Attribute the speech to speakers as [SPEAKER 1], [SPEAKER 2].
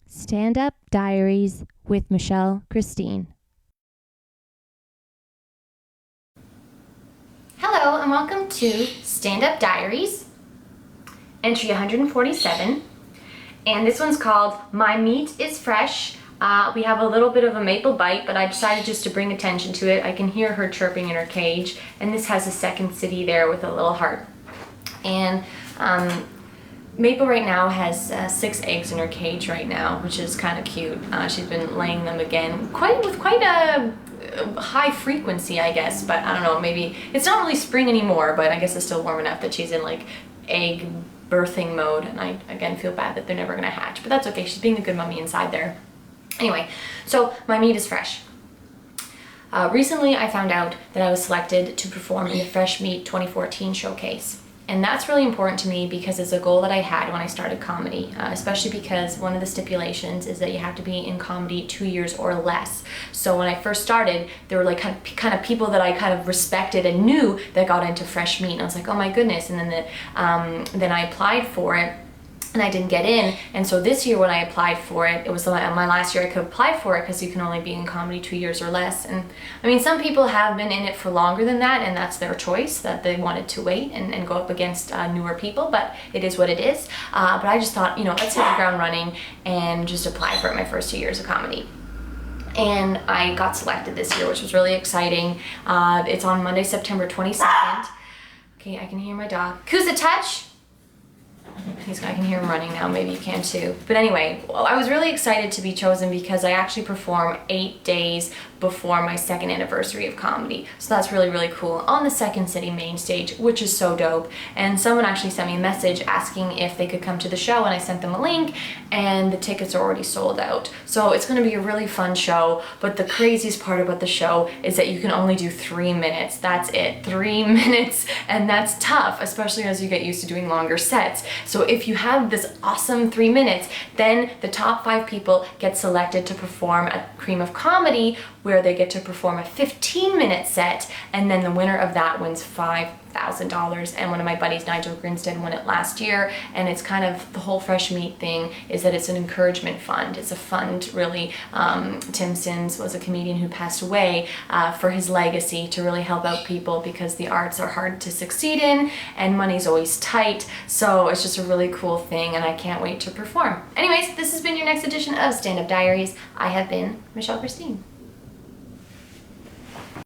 [SPEAKER 1] Stand Up Diaries with Michelle Christine. Hello and welcome to Stand Up Diaries, entry 147. And this one's called My Meat is Fresh. We have a little bit of a maple bite, but I decided just to bring attention to it. I can hear her chirping in her cage, and this has a second city there with a little heart. And Maple right now has 6 eggs in her cage right now, which is kind of cute. She's been laying them again, with quite a high frequency, I guess. But I don't know, maybe it's not really spring anymore, but I guess it's still warm enough that she's in like egg birthing mode. And I again feel bad that they're never gonna hatch, but that's okay. She's being a good mommy inside there. Anyway, so my meat is fresh. Recently, I found out that I was selected to perform in the Fresh Meat 2014 showcase. And that's really important to me because it's a goal that I had when I started comedy, especially because one of the stipulations is that you have to be in comedy 2 years or less. So when I first started, there were like kind of people that I kind of respected and knew that got into Fresh Meat, and I was like, oh my goodness. And then I applied for it, and I didn't get in. And so this year when I applied for it, it was my last year I could apply for it because you can only be in comedy 2 years or less. And I mean, some people have been in it for longer than that, and that's their choice, that they wanted to wait and go up against newer people, but it is what it is. But I just thought, let's hit the ground running and just apply for it my first 2 years of comedy. And I got selected this year, which was really exciting. It's on Monday, September 22nd. Okay, I can hear my dog. Kuza, touch! I can hear him running now, maybe you can too. But anyway, I was really excited to be chosen because I actually perform 8 days before my 2nd anniversary of comedy. So that's really, really cool on the Second City main stage, which is so dope. And someone actually sent me a message asking if they could come to the show, and I sent them a link, and the tickets are already sold out. So it's gonna be a really fun show, but the craziest part about the show is that you can only do 3 minutes. That's it, 3 minutes, and that's tough, especially as you get used to doing longer sets. So if you have this awesome 3 minutes, then the top 5 people get selected to perform at Cream of Comedy, where they get to perform a 15-minute set, and then the winner of that wins $5,000. And one of my buddies, Nigel Grinstead, won it last year. And it's kind of the whole Fresh Meat thing is that it's an encouragement fund. It's a fund, really. Tim Sims was a comedian who passed away for his legacy to really help out people because the arts are hard to succeed in and money's always tight. So it's just a really cool thing, and I can't wait to perform. Anyways, this has been your next edition of Stand Up Diaries. I have been Michelle Christine.